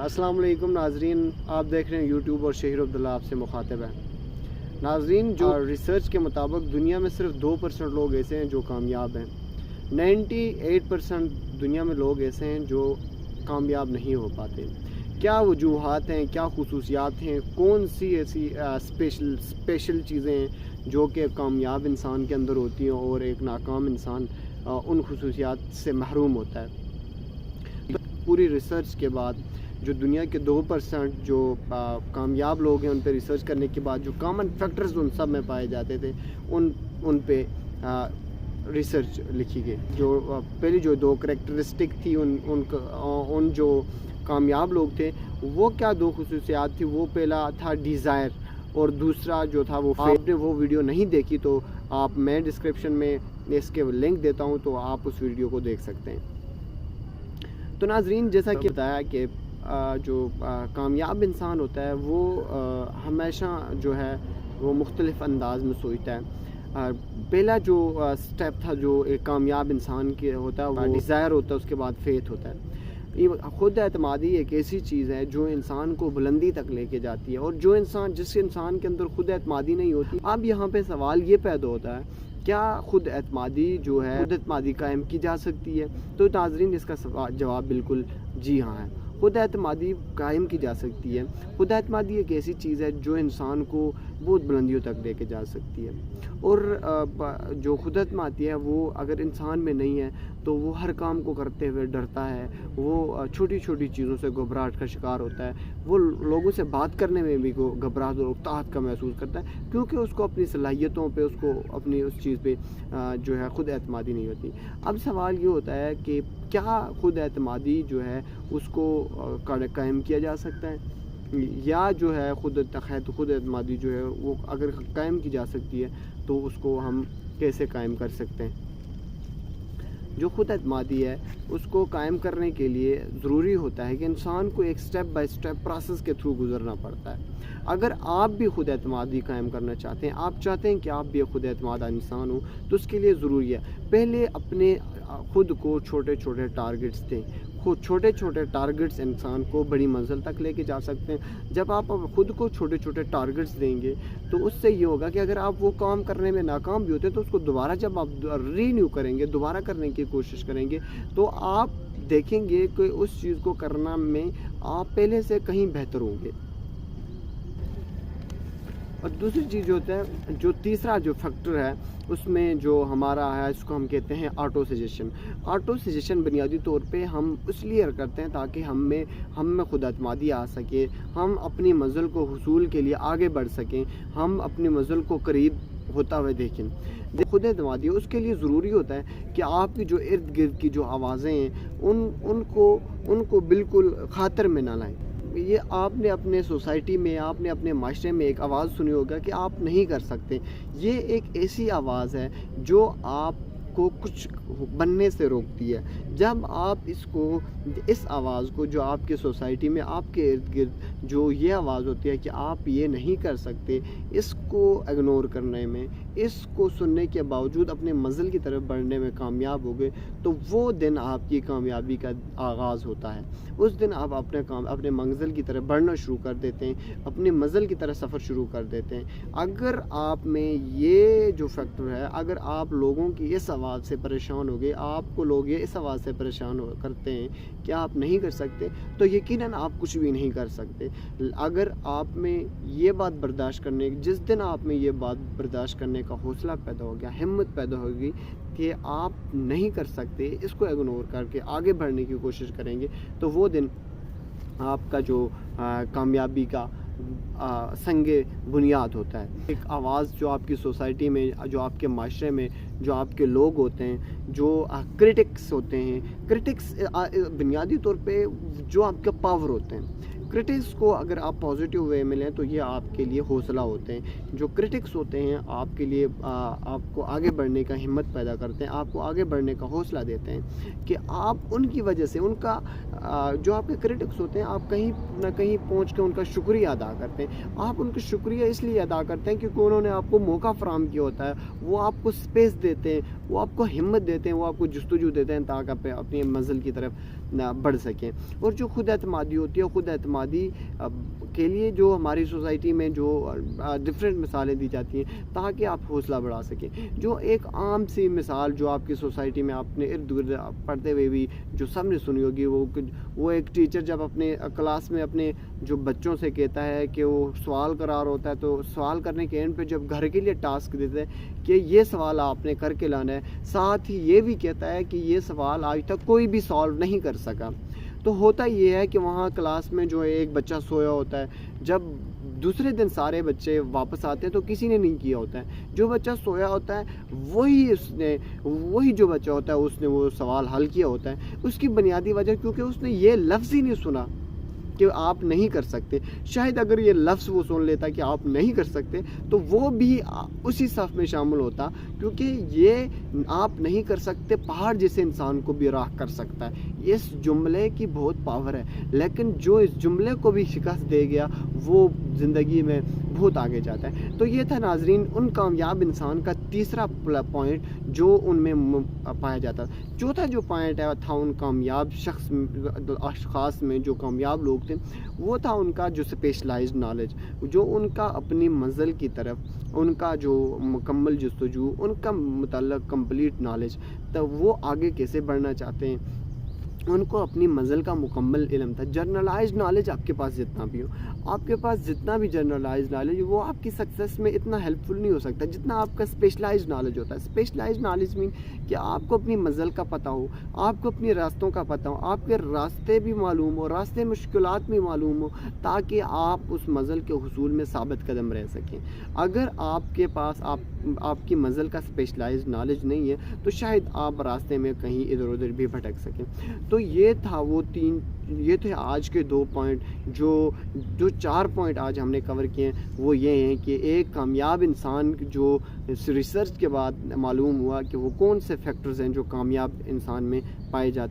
अस्सलाम वालेकुम नाजरीन, आप देख रहे हैं यूट्यूब और शहीर अब्दुल्ला आपसे मुखातिब है। नाजरीन, जो रिसर्च के मुताबिक दुनिया में सिर्फ 2% लोग ऐसे हैं जो कामयाब हैं। 98% दुनिया में लोग ऐसे हैं जो कामयाब नहीं हो पाते। क्या वजूहात हैं, क्या खुसूसियात हैं, कौन सी ऐसी स्पेशल चीज़ें हैं जो कि कामयाब इंसान के अंदर होती हैं और एक नाकाम इंसान उन खुसूसियात से महरूम होता है। पूरी रिसर्च के बाद जो दुनिया के 2% जो कामयाब लोग हैं उन पे रिसर्च करने के बाद जो कॉमन फैक्टर्स उन सब में पाए जाते थे उन पे रिसर्च लिखी गई। जो पहली जो 2 करैक्टरिस्टिक थी उन जो कामयाब लोग थे वो क्या 2 खुसूसियात थी। वो पहला था डिज़ायर और दूसरा जो था वो आपने वो वीडियो नहीं देखी तो मैं डिस्क्रिप्शन में इसके लिंक देता हूँ, तो आप उस वीडियो को देख सकते हैं। तो नाजरीन, जैसा कि बताया कि जो कामयाब इंसान होता है वो हमेशा जो है वो मुख्तलिफ़ अंदाज में सोचता है। पहला जो स्टेप था जो एक कामयाब इंसान के होता है वो डिज़ायर होता है, उसके बाद फेथ होता है। खुद एतमादी एक ऐसी चीज़ है जो इंसान को बुलंदी तक लेके जाती है, और जिस इंसान के अंदर खुद एतमादी नहीं होती, अब यहाँ पे सवाल ये पैदा होता है क्या खुद एतमादी जो है खुद एतमादी कायम की जा सकती है। तो नाज़रीन, इसका जवाब बिल्कुल जी हाँ है। खुद एतमादी कायम की जा सकती है। खुद एतमादी एक ऐसी चीज़ है जो इंसान को बहुत बुलंदियों तक लेके जा सकती है, और जो खुद एतमादी है वो अगर इंसान में नहीं है तो वो हर काम को करते हुए डरता है, वो छोटी छोटी चीज़ों से घबराहट का शिकार होता है, वो लोगों से बात करने में भी घबराहट और उकताहट का महसूस करता है, क्योंकि उसको अपनी सलाहियतों पे, उसको अपनी उस चीज़ पे जो है खुद एतमादी नहीं होती। अब सवाल ये होता है कि क्या खुद एतमादी जो है उसको कायम किया जा सकता है, या जो है खुद एतमादी जो है वो अगर कायम की जा सकती है तो उसको हम कैसे कायम कर सकते हैं। जो खुद एतमादी है उसको कायम करने के लिए ज़रूरी होता है कि इंसान को एक स्टेप बाय स्टेप प्रोसेस के थ्रू गुजरना पड़ता है। अगर आप भी खुद एतमादी कायम करना चाहते हैं, आप चाहते हैं कि आप भी खुद एतमादा इंसान हो, तो उसके लिए ज़रूरी है पहले अपने खुद को छोटे छोटे टारगेट्स दें। छोटे छोटे टारगेट्स इंसान को बड़ी मंजिल तक लेके जा सकते हैं। जब आप खुद को छोटे छोटे टारगेट्स देंगे तो उससे ये होगा कि अगर आप वो काम करने में नाकाम भी होते हैं तो उसको दोबारा जब आप रीन्यू करेंगे, दोबारा करने की कोशिश करेंगे, तो आप देखेंगे कि उस चीज़ को करना में आप पहले से कहीं बेहतर होंगे। और दूसरी चीज़ जो होता है, जो तीसरा जो फैक्टर है उसमें जो हमारा है, इसको हम कहते हैं ऑटो सजेशन। ऑटो सजेशन बुनियादी तौर पे हम इसलिए करते हैं ताकि हम में खुद एतमादी आ सके, हम अपनी मंजिल को हुसूल के लिए आगे बढ़ सकें, हम अपनी मंजिल को करीब होता हुआ देखें। खुद एतमादी उसके लिए ज़रूरी होता है कि आपकी जो इर्द गिर्द की जो आवाज़ें हैं उनको बिल्कुल खातर में ना लाएं। ये आपने अपने सोसाइटी में, आपने अपने माशरे में एक आवाज़ सुनी होगा कि आप नहीं कर सकते। ये एक ऐसी आवाज़ है जो आपको कुछ बनने से रोकती है। जब आप इस आवाज़ को जो आपके सोसाइटी में, आपके इर्द गिर्द जो ये आवाज़ होती है कि आप ये नहीं कर सकते, इसको इग्नोर करने में, इसको सुनने के बावजूद अपने मंजिल की तरफ बढ़ने में कामयाब हो गए, तो वो दिन आपकी कामयाबी का आगाज़ होता है। उस दिन आप अपने मंजिल की तरफ बढ़ना शुरू कर देते हैं, अपनी मंजिल की तरफ सफ़र शुरू कर देते हैं। अगर आप में ये जो फैक्टर है, अगर आप लोगों की इस आवाज़ से परेशान हो गए, आपको लोग ये इस आवाज़ से परेशान करते हैं कि आप नहीं कर सकते, तो यकीनन आप कुछ भी नहीं कर सकते। अगर आप में ये बात बर्दाश्त करने, जिस दिन आप में ये बात बर्दाश्त करने का हौसला पैदा हो गया, हिम्मत पैदा होगी कि आप नहीं कर सकते, इसको इग्नोर करके आगे बढ़ने की कोशिश करेंगे, तो वो दिन आपका जो कामयाबी का संगे बुनियाद होता है। एक आवाज़ जो आपकी सोसाइटी में, जो आपके माशरे में जो आपके लोग होते हैं, जो क्रिटिक्स होते हैं, क्रिटिक्स बुनियादी तौर पे जो आपका पावर होते हैं। क्रिटिक्स को अगर आप पॉजिटिव वे में लें तो ये आपके लिए हौसला होते हैं। जो क्रिटिक्स होते हैं आपके लिए आपको आगे बढ़ने का हिम्मत पैदा करते हैं, आपको आगे बढ़ने का हौसला देते हैं कि आप उनकी वजह से, उनका जो आपके क्रिटिक्स होते हैं, आप कहीं ना कहीं पहुंच के उनका शुक्रिया अदा करते हैं। आप उनका शुक्रिया इसलिए अदा करते हैं क्योंकि उन्होंने आपको मौका फराहम किया होता है, वो आपको स्पेस देते हैं, वो आपको हिम्मत देते हैं, वो आपको जस्तजू देते हैं ताकि आप अपनी मंजिल की तरफ بڑھ سکیں. اور جو خود اعتمادی ہوتی ہے, خود اعتمادی کے لیے جو ہماری سوسائٹی میں جو ڈفرینٹ مثالیں دی جاتی ہیں تاکہ آپ حوصلہ بڑھا سکیں. جو ایک عام سی مثال جو آپ کی سوسائٹی میں آپ نے ارد گرد پڑھتے ہوئے بھی جو سب نے سنی ہوگی, وہ ایک ٹیچر جب اپنے کلاس میں اپنے جو بچوں سے کہتا ہے کہ وہ سوال قرار ہوتا ہے, تو سوال کرنے کے اینڈ پہ جب گھر کے لیے ٹاسک دیتے ہیں کہ یہ سوال آپ نے کر کے لانا ہے, ساتھ ہی یہ بھی کہتا ہے کہ یہ سوال آج تک کوئی بھی سالو نہیں کر سکا. تو ہوتا یہ ہے کہ وہاں کلاس میں جو ایک بچہ سویا ہوتا ہے, جب دوسرے دن سارے بچے واپس آتے ہیں تو کسی نے نہیں کیا ہوتا ہے. جو بچہ سویا ہوتا ہے وہی جو بچہ ہوتا ہے اس نے وہ سوال حل کیا ہوتا ہے. اس کی بنیادی وجہ کیونکہ اس نے یہ لفظ ہی نہیں سنا کہ آپ نہیں کر سکتے. شاید اگر یہ لفظ وہ سن لیتا کہ آپ نہیں کر سکتے تو وہ بھی اسی صف میں شامل ہوتا, کیونکہ یہ آپ نہیں کر سکتے پہاڑ جیسے انسان کو بھی راہ کر سکتا ہے. اس جملے کی بہت پاور ہے, لیکن جو اس جملے کو بھی شکست دے گیا وہ زندگی میں بہت آگے جاتا ہے. تو یہ تھا ناظرین ان کامیاب انسان کا تیسرا پوائنٹ جو ان میں پایا جاتا. چوتھا جو پوائنٹ تھا ان کامیاب اشخاص میں, جو کامیاب لوگ تھے, وہ تھا ان کا جو اسپیشلائزڈ نالج, جو ان کا اپنی منزل کی طرف ان کا جو مکمل جستجو, ان کا متعلق کمپلیٹ نالج, تو وہ آگے کیسے بڑھنا چاہتے ہیں, ان کو اپنی منزل کا مکمل علم تھا. جنرلائزڈ نالج آپ کے پاس جتنا بھی ہو, آپ کے پاس جتنا بھی جنرلائزڈ نالج وہ آپ کی سکسیس میں اتنا ہیلپ فل نہیں ہو سکتا جتنا آپ کا اسپیشلائزڈ نالج ہوتا ہے. اسپیشلائزڈ نالج مین کہ آپ کو اپنی منزل کا پتہ ہو, آپ کو اپنی راستوں کا پتہ ہو, آپ کے راستے بھی معلوم ہو, راستے مشکلات بھی معلوم ہو, تاکہ آپ اس منزل کے حصول میں ثابت قدم رہ سکیں. اگر آپ کے پاس آپ کی منزل کا اسپیشلائزڈ نالج نہیں ہے تو شاید آپ راستے میں کہیں ادھر ادھر بھی بھٹک سکیں. تو یہ تھے آج کے 2 پوائنٹ. جو 4 پوائنٹ آج ہم نے کور کیے ہیں وہ یہ ہیں کہ ایک کامیاب انسان جو ریسرچ کے بعد معلوم ہوا کہ وہ کون سے فیکٹرز ہیں جو کامیاب انسان میں پائے جاتے ہیں.